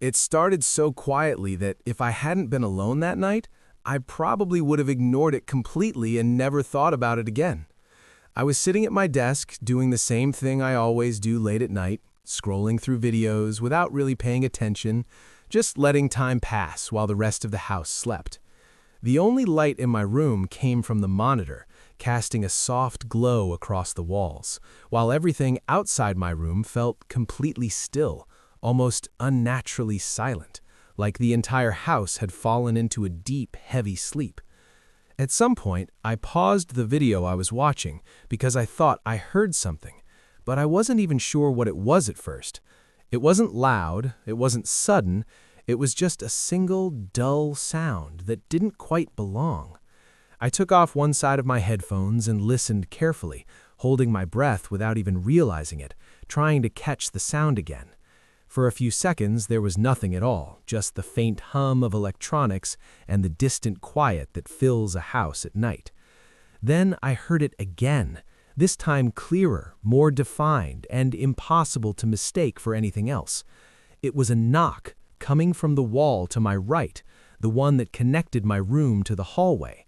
It started so quietly that if I hadn't been alone that night, I probably would have ignored it completely and never thought about it again. I was sitting at my desk doing the same thing I always do late at night, scrolling through videos without really paying attention, just letting time pass while the rest of the house slept. The only light in my room came from the monitor, casting a soft glow across the walls, while everything outside my room felt completely still, almost unnaturally silent, like the entire house had fallen into a deep, heavy sleep. At some point, I paused the video I was watching because I thought I heard something, but I wasn't even sure what it was at first. It wasn't loud, it wasn't sudden, it was just a single, dull sound that didn't quite belong. I took off one side of my headphones and listened carefully, holding my breath without even realizing it, trying to catch the sound again. For a few seconds, there was nothing at all, just the faint hum of electronics and the distant quiet that fills a house at night. Then I heard it again, this time clearer, more defined, and impossible to mistake for anything else. It was a knock coming from the wall to my right, the one that connected my room to the hallway.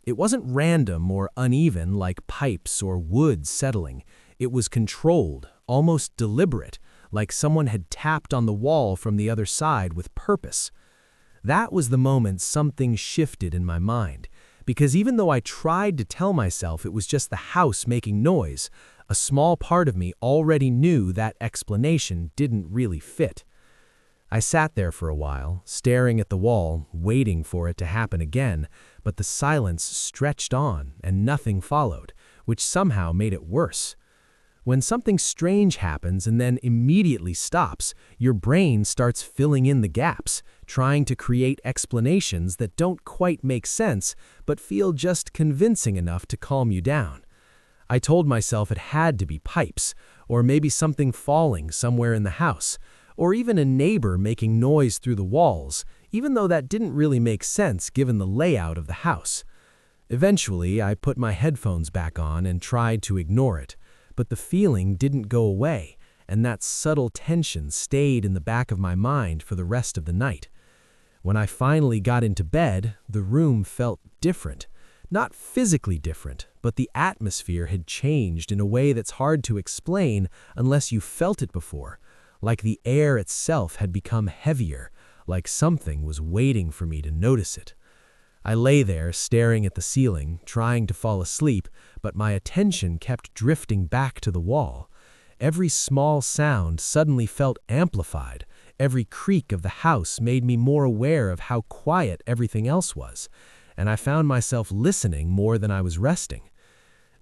It wasn't random or uneven like pipes or wood settling. It was controlled, almost deliberate, like someone had tapped on the wall from the other side with purpose. That was the moment something shifted in my mind, because even though I tried to tell myself it was just the house making noise, a small part of me already knew that explanation didn't really fit. I sat there for a while, staring at the wall, waiting for it to happen again, but the silence stretched on and nothing followed, which somehow made it worse. When something strange happens and then immediately stops, your brain starts filling in the gaps, trying to create explanations that don't quite make sense but feel just convincing enough to calm you down. I told myself it had to be pipes, or maybe something falling somewhere in the house, or even a neighbor making noise through the walls, even though that didn't really make sense given the layout of the house. Eventually, I put my headphones back on and tried to ignore it. But the feeling didn't go away, and that subtle tension stayed in the back of my mind for the rest of the night. When I finally got into bed, the room felt different. Not physically different, but the atmosphere had changed in a way that's hard to explain unless you felt it before. Like the air itself had become heavier, like something was waiting for me to notice it. I lay there staring at the ceiling, trying to fall asleep, but my attention kept drifting back to the wall. Every small sound suddenly felt amplified. Every creak of the house made me more aware of how quiet everything else was, and I found myself listening more than I was resting.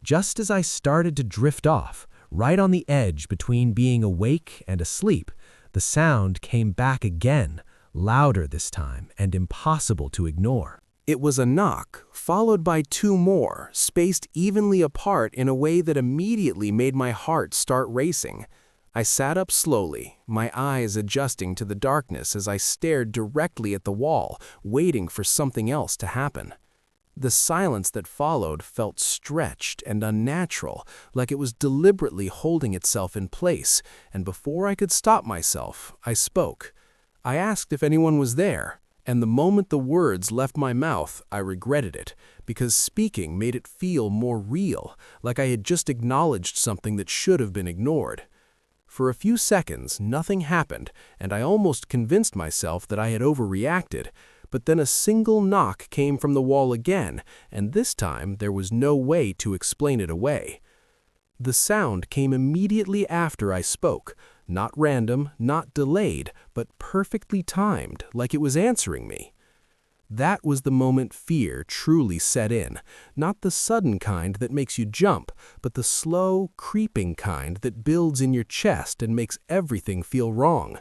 Just as I started to drift off, right on the edge between being awake and asleep, the sound came back again, louder this time and impossible to ignore. It was a knock, followed by two more, spaced evenly apart in a way that immediately made my heart start racing. I sat up slowly, my eyes adjusting to the darkness as I stared directly at the wall, waiting for something else to happen. The silence that followed felt stretched and unnatural, like it was deliberately holding itself in place, and before I could stop myself, I spoke. I asked if anyone was there. And the moment the words left my mouth, I regretted it, because speaking made it feel more real, like I had just acknowledged something that should have been ignored. For a few seconds, nothing happened, and I almost convinced myself that I had overreacted, but then a single knock came from the wall again, and this time there was no way to explain it away. The sound came immediately after I spoke, not random, not delayed, but perfectly timed, like it was answering me. That was the moment fear truly set in, not the sudden kind that makes you jump, but the slow, creeping kind that builds in your chest and makes everything feel wrong.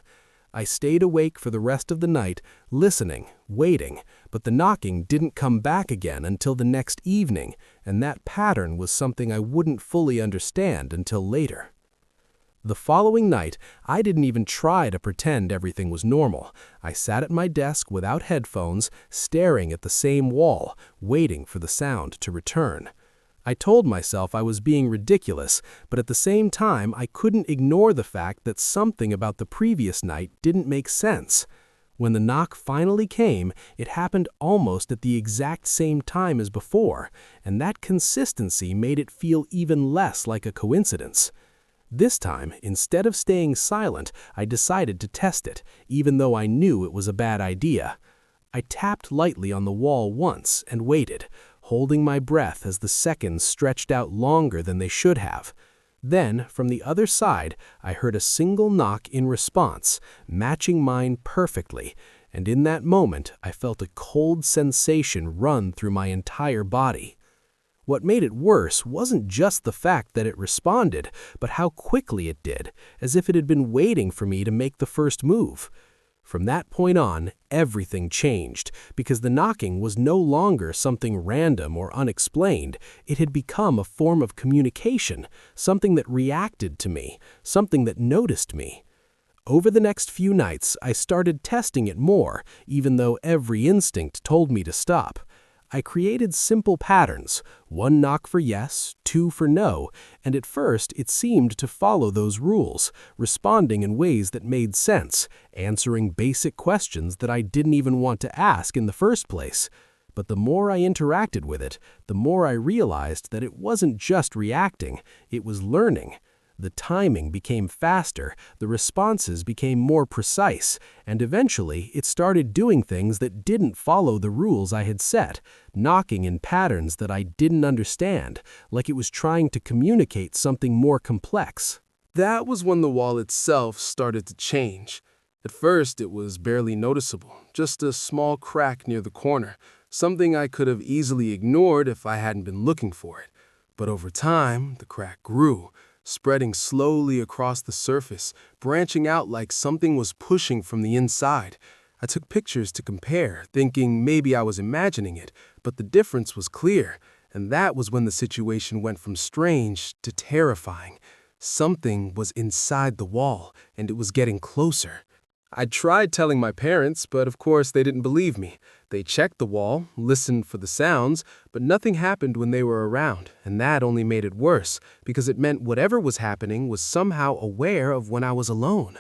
I stayed awake for the rest of the night, listening, waiting, but the knocking didn't come back again until the next evening, and that pattern was something I wouldn't fully understand until later. The following night, I didn't even try to pretend everything was normal. I sat at my desk without headphones, staring at the same wall, waiting for the sound to return. I told myself I was being ridiculous, but at the same time I couldn't ignore the fact that something about the previous night didn't make sense. When the knock finally came, it happened almost at the exact same time as before, and that consistency made it feel even less like a coincidence. This time, instead of staying silent, I decided to test it, even though I knew it was a bad idea. I tapped lightly on the wall once and waited, holding my breath as the seconds stretched out longer than they should have. Then, from the other side, I heard a single knock in response, matching mine perfectly, and in that moment I felt a cold sensation run through my entire body. What made it worse wasn't just the fact that it responded, but how quickly it did, as if it had been waiting for me to make the first move. From that point on, everything changed, because the knocking was no longer something random or unexplained. It had become a form of communication, something that reacted to me, something that noticed me. Over the next few nights, I started testing it more, even though every instinct told me to stop. I created simple patterns, one knock for yes, two for no, and at first it seemed to follow those rules, responding in ways that made sense, answering basic questions that I didn't even want to ask in the first place. But the more I interacted with it, the more I realized that it wasn't just reacting, it was learning. The timing became faster, the responses became more precise, and eventually it started doing things that didn't follow the rules I had set, knocking in patterns that I didn't understand, like it was trying to communicate something more complex. That was when the wall itself started to change. At first, it was barely noticeable, just a small crack near the corner, something I could have easily ignored if I hadn't been looking for it. But over time, the crack grew, spreading slowly across the surface, branching out like something was pushing from the inside. I took pictures to compare, thinking maybe I was imagining it, but the difference was clear, and that was when the situation went from strange to terrifying. Something was inside the wall, and it was getting closer. I tried telling my parents, but of course they didn't believe me. They checked the wall, listened for the sounds, but nothing happened when they were around, and that only made it worse, because it meant whatever was happening was somehow aware of when I was alone.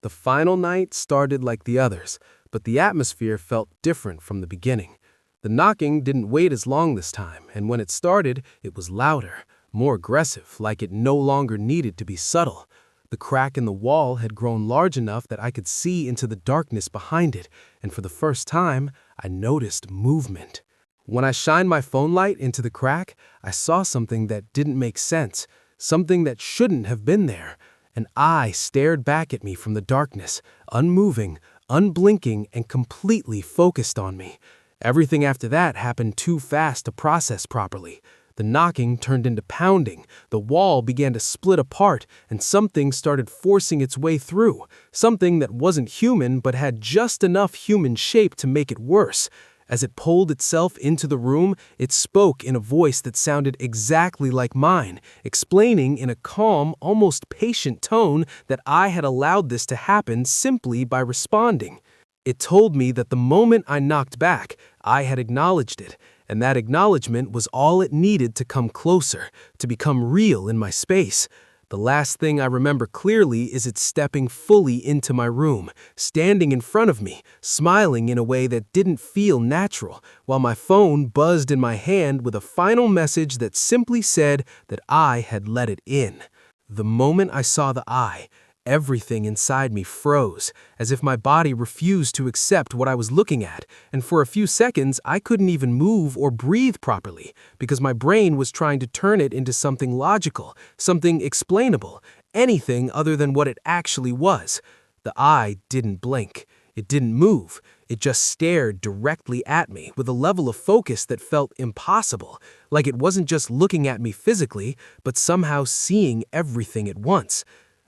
The final night started like the others, but the atmosphere felt different from the beginning. The knocking didn't wait as long this time, and when it started, it was louder, more aggressive, like it no longer needed to be subtle. The crack in the wall had grown large enough that I could see into the darkness behind it, and for the first time, I noticed movement. When I shined my phone light into the crack, I saw something that didn't make sense, something that shouldn't have been there. An eye stared back at me from the darkness, unmoving, unblinking, and completely focused on me. Everything after that happened too fast to process properly. The knocking turned into pounding, the wall began to split apart, and something started forcing its way through, something that wasn't human but had just enough human shape to make it worse. As it pulled itself into the room, it spoke in a voice that sounded exactly like mine, explaining in a calm, almost patient tone that I had allowed this to happen simply by responding. It told me that the moment I knocked back, I had acknowledged it, and that acknowledgement was all it needed to come closer, to become real in my space. The last thing I remember clearly is it stepping fully into my room, standing in front of me, smiling in a way that didn't feel natural, while my phone buzzed in my hand with a final message that simply said that I had let it in. The moment I saw the eye, everything inside me froze, as if my body refused to accept what I was looking at, and for a few seconds I couldn't even move or breathe properly, because my brain was trying to turn it into something logical, something explainable, anything other than what it actually was. The eye didn't blink. It didn't move. It just stared directly at me with a level of focus that felt impossible, like it wasn't just looking at me physically, but somehow seeing everything at once.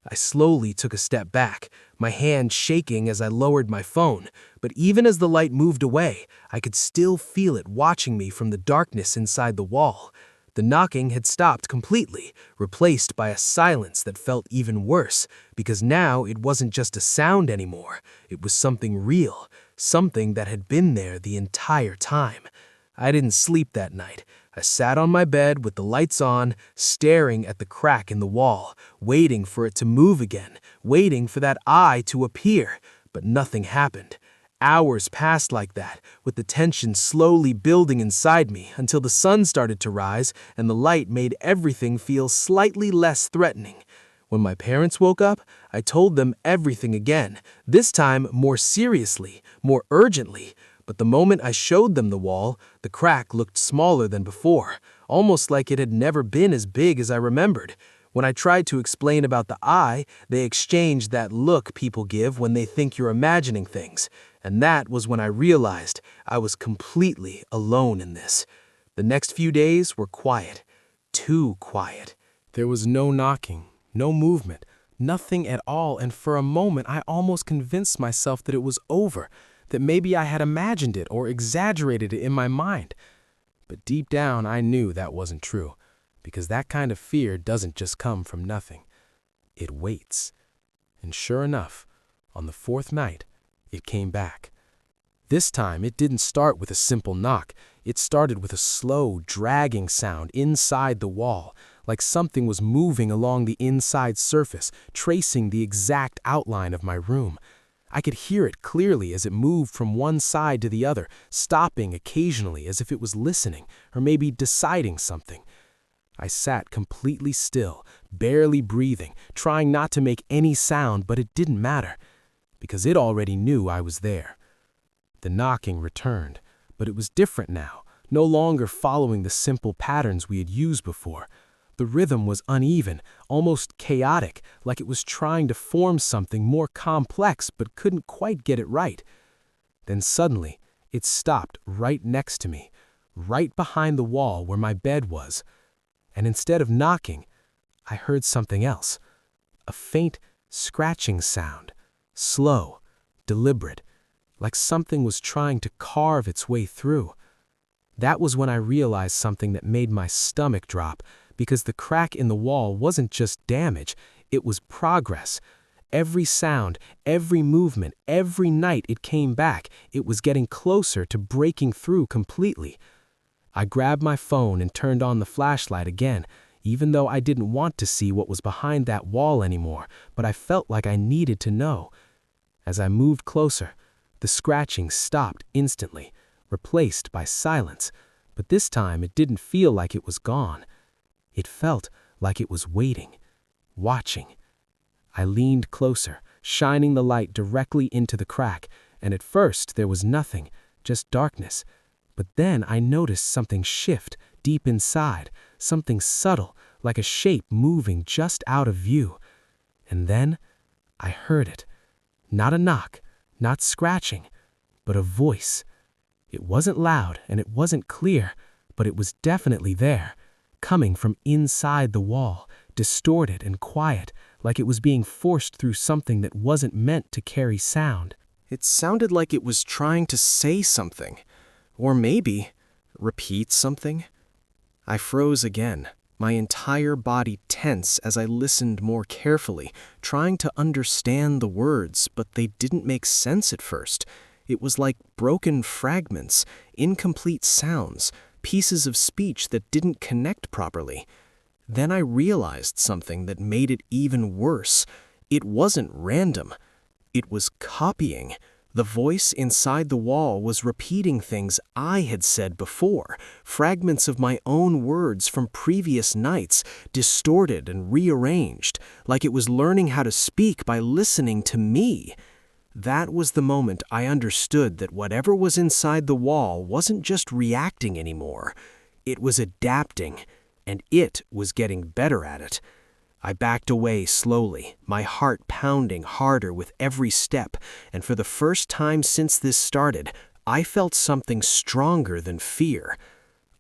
I slowly took a step back, my hand shaking as I lowered my phone, but even as the light moved away, I could still feel it watching me from the darkness inside the wall. The knocking had stopped completely, replaced by a silence that felt even worse, because now it wasn't just a sound anymore, it was something real, something that had been there the entire time. I didn't sleep that night. I sat on my bed with the lights on, staring at the crack in the wall, waiting for it to move again, waiting for that eye to appear, but nothing happened. Hours passed like that, with the tension slowly building inside me until the sun started to rise and the light made everything feel slightly less threatening. When my parents woke up, I told them everything again, this time more seriously, more urgently. But the moment I showed them the wall, the crack looked smaller than before, almost like it had never been as big as I remembered. When I tried to explain about the eye, they exchanged that look people give when they think you're imagining things. And that was when I realized I was completely alone in this. The next few days were quiet. Too quiet. There was no knocking, no movement, nothing at all, and for a moment I almost convinced myself that it was over, that maybe I had imagined it or exaggerated it in my mind. But deep down I knew that wasn't true, because that kind of fear doesn't just come from nothing. It waits. And sure enough, on the fourth night, it came back. This time, it didn't start with a simple knock. It started with a slow, dragging sound inside the wall, like something was moving along the inside surface, tracing the exact outline of my room. I could hear it clearly as it moved from one side to the other, stopping occasionally as if it was listening or maybe deciding something. I sat completely still, barely breathing, trying not to make any sound, but it didn't matter, because it already knew I was there. The knocking returned, but it was different now, no longer following the simple patterns we had used before. The rhythm was uneven, almost chaotic, like it was trying to form something more complex but couldn't quite get it right. Then suddenly, it stopped right next to me, right behind the wall where my bed was. And instead of knocking, I heard something else. A faint, scratching sound, slow, deliberate, like something was trying to carve its way through. That was when I realized something that made my stomach drop, because the crack in the wall wasn't just damage, it was progress. Every sound, every movement, every night it came back, it was getting closer to breaking through completely. I grabbed my phone and turned on the flashlight again, even though I didn't want to see what was behind that wall anymore, but I felt like I needed to know. As I moved closer, the scratching stopped instantly, replaced by silence, but this time it didn't feel like it was gone. It felt like it was waiting, watching. I leaned closer, shining the light directly into the crack, and at first there was nothing, just darkness. But then I noticed something shift deep inside, something subtle, like a shape moving just out of view. And then I heard it. Not a knock, not scratching, but a voice. It wasn't loud and it wasn't clear, but it was definitely there, coming from inside the wall, distorted and quiet, like it was being forced through something that wasn't meant to carry sound. It sounded like it was trying to say something, or maybe repeat something. I froze again, my entire body tense as I listened more carefully, trying to understand the words, but they didn't make sense at first. It was like broken fragments, incomplete sounds, pieces of speech that didn't connect properly. Then I realized something that made it even worse. It wasn't random. It was copying. The voice inside the wall was repeating things I had said before, fragments of my own words from previous nights, distorted and rearranged, like it was learning how to speak by listening to me. That was the moment I understood that whatever was inside the wall wasn't just reacting anymore. It was adapting, and it was getting better at it. I backed away slowly, my heart pounding harder with every step, and for the first time since this started, I felt something stronger than fear.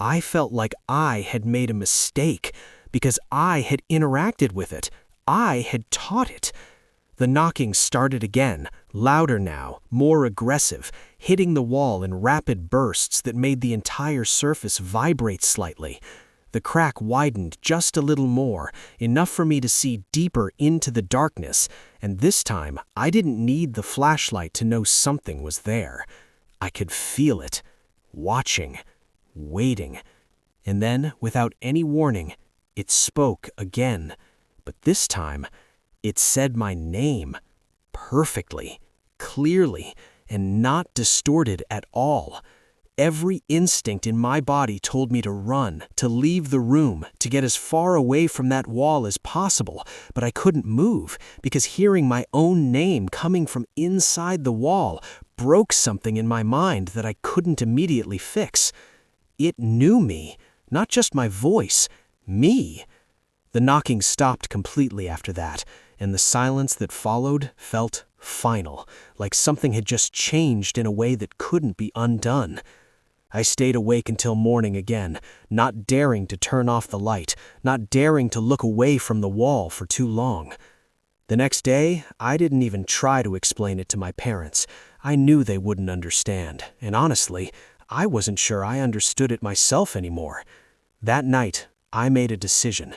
I felt like I had made a mistake, because I had interacted with it. I had taught it. The knocking started again, louder now, more aggressive, hitting the wall in rapid bursts that made the entire surface vibrate slightly. The crack widened just a little more, enough for me to see deeper into the darkness, and this time I didn't need the flashlight to know something was there. I could feel it, watching, waiting. And then, without any warning, it spoke again. But this time, it said my name. Perfectly, clearly, and not distorted at all. Every instinct in my body told me to run, to leave the room, to get as far away from that wall as possible, but I couldn't move because hearing my own name coming from inside the wall broke something in my mind that I couldn't immediately fix. It knew me, not just my voice, me. The knocking stopped completely after that, and the silence that followed felt final, like something had just changed in a way that couldn't be undone. I stayed awake until morning again, not daring to turn off the light, not daring to look away from the wall for too long. The next day, I didn't even try to explain it to my parents. I knew they wouldn't understand, and honestly, I wasn't sure I understood it myself anymore. That night, I made a decision.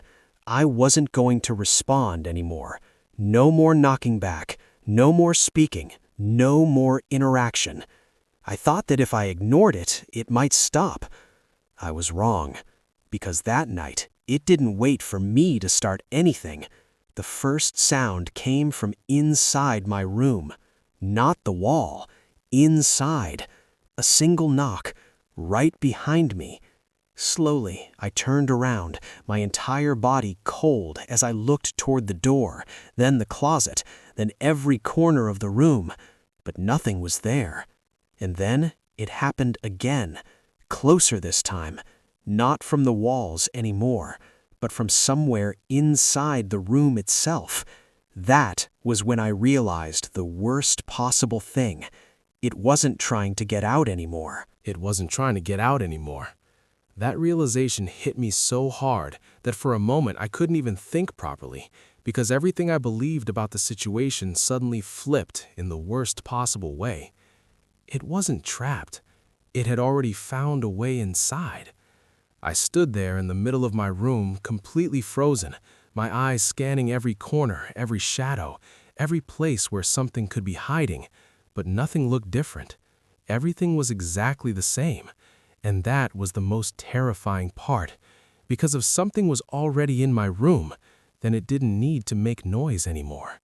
I wasn't going to respond anymore. No more knocking back, no more speaking, no more interaction. I thought that if I ignored it, it might stop. I was wrong, because that night, it didn't wait for me to start anything. The first sound came from inside my room, not the wall, inside. A single knock, right behind me. Slowly, I turned around, my entire body cold as I looked toward the door, then the closet, then every corner of the room, but nothing was there. And then it happened again, closer this time, not from the walls anymore, but from somewhere inside the room itself. That was when I realized the worst possible thing. It wasn't trying to get out anymore. It wasn't trying to get out anymore. That realization hit me so hard that for a moment I couldn't even think properly, because everything I believed about the situation suddenly flipped in the worst possible way. It wasn't trapped. It had already found a way inside. I stood there in the middle of my room, completely frozen, my eyes scanning every corner, every shadow, every place where something could be hiding, but nothing looked different. Everything was exactly the same, and that was the most terrifying part, because if something was already in my room, then it didn't need to make noise anymore.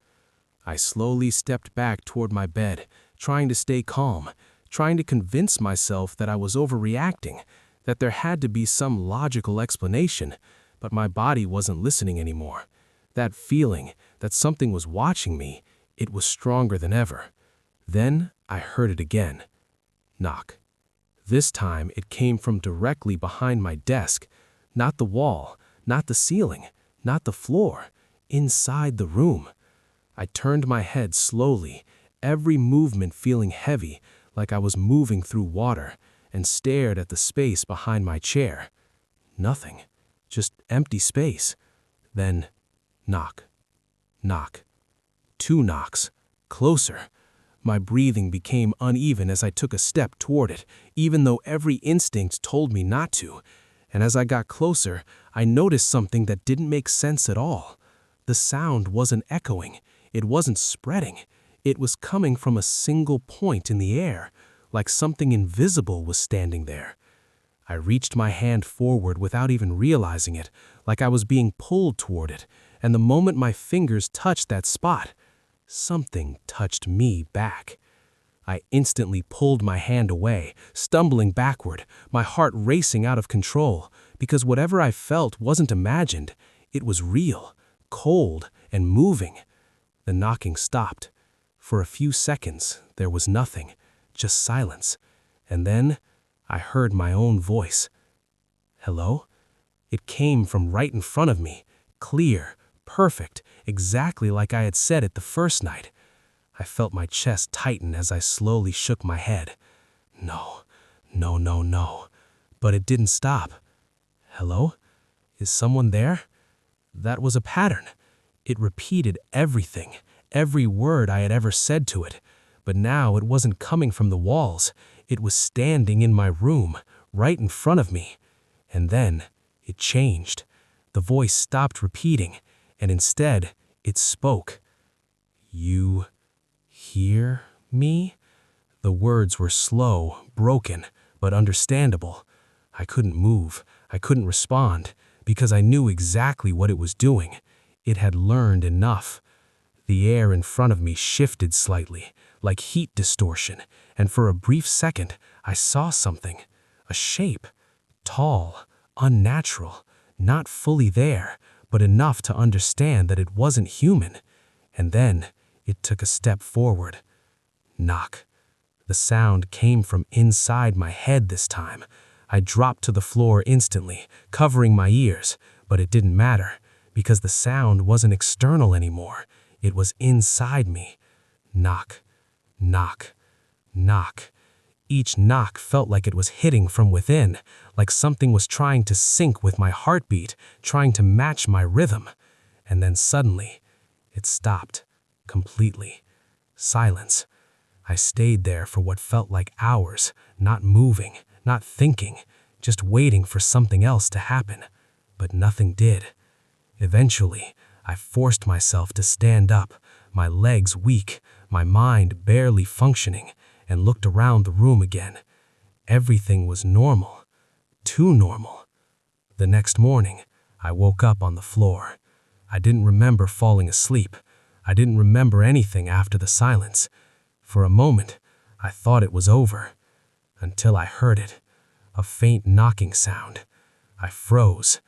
I slowly stepped back toward my bed, trying to stay calm, trying to convince myself that I was overreacting, that there had to be some logical explanation, but my body wasn't listening anymore. That feeling that something was watching me, it was stronger than ever. Then I heard it again. Knock. This time it came from directly behind my desk, not the wall, not the ceiling, not the floor, inside the room. I turned my head slowly, every movement feeling heavy, like I was moving through water, and stared at the space behind my chair. Nothing, just empty space. Then, knock, knock. 2 knocks, closer. My breathing became uneven as I took a step toward it, even though every instinct told me not to. And as I got closer, I noticed something that didn't make sense at all. The sound wasn't echoing. It wasn't spreading. It was coming from a single point in the air, like something invisible was standing there. I reached my hand forward without even realizing it, like I was being pulled toward it, and the moment my fingers touched that spot, something touched me back. I instantly pulled my hand away, stumbling backward, my heart racing out of control, because whatever I felt wasn't imagined. It was real, cold, and moving. The knocking stopped. For a few seconds, there was nothing, just silence. And then, I heard my own voice. Hello? It came from right in front of me, clear, perfect, exactly like I had said it the first night. I felt my chest tighten as I slowly shook my head. No, no, no, no. But it didn't stop. Hello? Is someone there? That was a pattern. It repeated everything, every word I had ever said to it. But now it wasn't coming from the walls. It was standing in my room, right in front of me. And then it changed. The voice stopped repeating, and instead it spoke. You hear me? The words were slow, broken, but understandable. I couldn't move. I couldn't respond, because I knew exactly what it was doing. It had learned enough. The air in front of me shifted slightly, like heat distortion, and for a brief second, I saw something. A shape. Tall, unnatural, not fully there, but enough to understand that it wasn't human. And then, it took a step forward. Knock. The sound came from inside my head this time. I dropped to the floor instantly, covering my ears, but it didn't matter, because the sound wasn't external anymore. It was inside me. Knock, knock, knock. Each knock felt like it was hitting from within, like something was trying to sync with my heartbeat, trying to match my rhythm. And then suddenly, it stopped, completely. Silence. I stayed there for what felt like hours, not moving, not thinking, just waiting for something else to happen. But nothing did. Eventually, I forced myself to stand up, my legs weak, my mind barely functioning, and looked around the room again. Everything was normal. Too normal. The next morning, I woke up on the floor. I didn't remember falling asleep. I didn't remember anything after the silence. For a moment, I thought it was over, until I heard it, a faint knocking sound. I froze,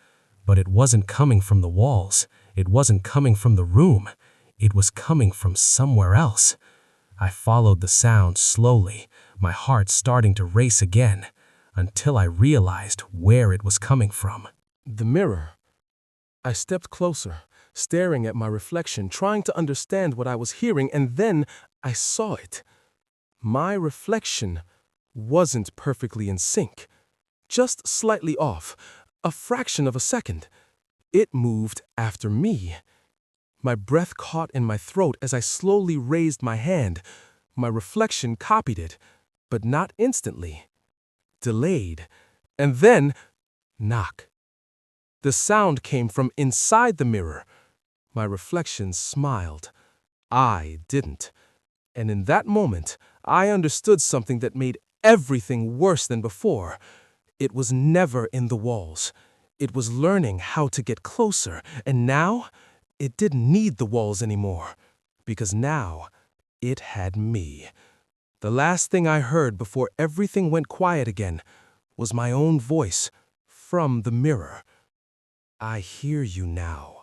but it wasn't coming from the walls. It wasn't coming from the room. It was coming from somewhere else. I followed the sound slowly, my heart starting to race again, until I realized where it was coming from. The mirror. I stepped closer, staring at my reflection, trying to understand what I was hearing, and then I saw it. My reflection wasn't perfectly in sync, just slightly off, a fraction of a second. It moved after me. My breath caught in my throat as I slowly raised my hand. My reflection copied it, but not instantly. Delayed. And then, knock. The sound came from inside the mirror. My reflection smiled. I didn't. And in that moment, I understood something that made everything worse than before. It was never in the walls. It was learning how to get closer, and now it didn't need the walls anymore, because now it had me. The last thing I heard before everything went quiet again was my own voice from the mirror. I hear you now.